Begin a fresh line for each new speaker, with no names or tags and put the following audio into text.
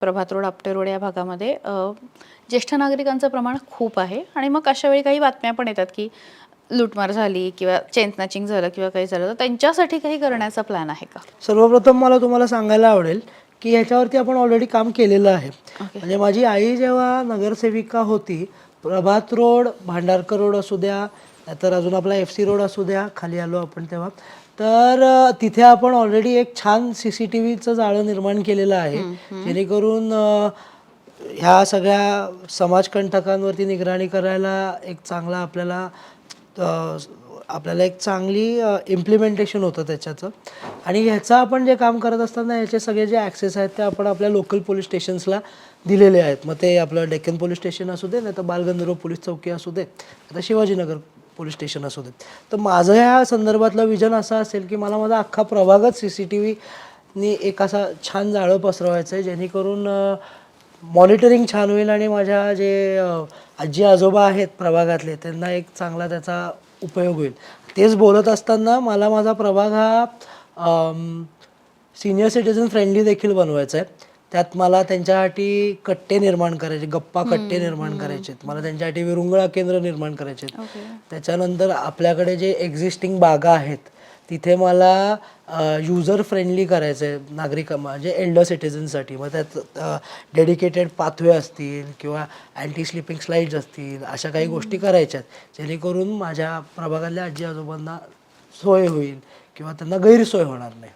प्रभात road, Apte road या भागामध्ये ज्येष्ठ नागरिकांचं प्रमाण खूप आहे आणि मग अशा वेळी काही बातम्या पण येतात की लूटमार झाली किंवा चेन स्नॅचिंग झालं किंवा काही झालं, तर त्यांच्यासाठी काही करण्याचा प्लॅन आहे का?
सर्वप्रथम मला तुम्हाला सांगायला आवडेल की ह्याच्यावरती आपण ऑलरेडी काम केलेलं आहे.
ओके.
म्हणजे माझी आई जेव्हा नगरसेविका होती, प्रभात रोड, भांडारकर रोड असू द्या, तर अजून आपला FC रोड असू द्या, खाली आलो आपण तेव्हा, तर तिथे आपण ऑलरेडी एक छान CCTVचं जाळं निर्माण केलेलं आहे, जेणेकरून ह्या सगळ्या समाजकंटकांवरती निगराणी करायला एक चांगला आपल्याला एक चांगली इम्प्लिमेंटेशन होतं त्याच्याचं. आणि ह्याचं आपण जे काम करत असताना ह्याचे सगळे जे ॲक्सेस आहेत ते आपण आपल्या लोकल पोलीस स्टेशन्सला दिलेले आहेत. मग ते आपलं डेक्कन पोलीस स्टेशन असू दे, नाही तर बालगंधर्व पोलीस चौकी असू दे, आता शिवाजीनगर पोलीस स्टेशन असू दे. तर माझं ह्या संदर्भातलं विजन असं असेल की मला माझा अख्खा प्रभागच CCTVनी एक असा छान जाळं पसरवायचं आहे, जेणेकरून मॉनिटरिंग छान होईल आणि माझ्या जे आजी आजोबा आहेत प्रभागातले त्यांना एक चांगला त्याचा उपयोग होईल. तेच बोलत असताना मला माझा प्रभाग हा सिनियर सिटीजन फ्रेंडली देखील बनवायचा आहे. त्यात मला त्यांच्यासाठी कट्टे निर्माण करायचे, गप्पा कट्टे निर्माण करायचे आहेत, मला त्यांच्यासाठी विरंगुळा केंद्र निर्माण करायचे आहेत.
ओके.
त्याच्यानंतर आपल्याकडे जे एक्झिस्टिंग बागा आहेत तिथे मला युजर फ्रेंडली करायचं आहे नागरिक, म्हणजे एल्डर सिटीजनसाठी. मग त्यात डेडिकेटेड पाथवे असतील किंवा अँटी स्लिपिंग स्लाईड्स असतील, अशा काही गोष्टी करायच्या आहेत, जेणेकरून माझ्या प्रभागातल्या आजी आजोबांना सोय होईल किंवा त्यांना गैरसोय होणार नाही.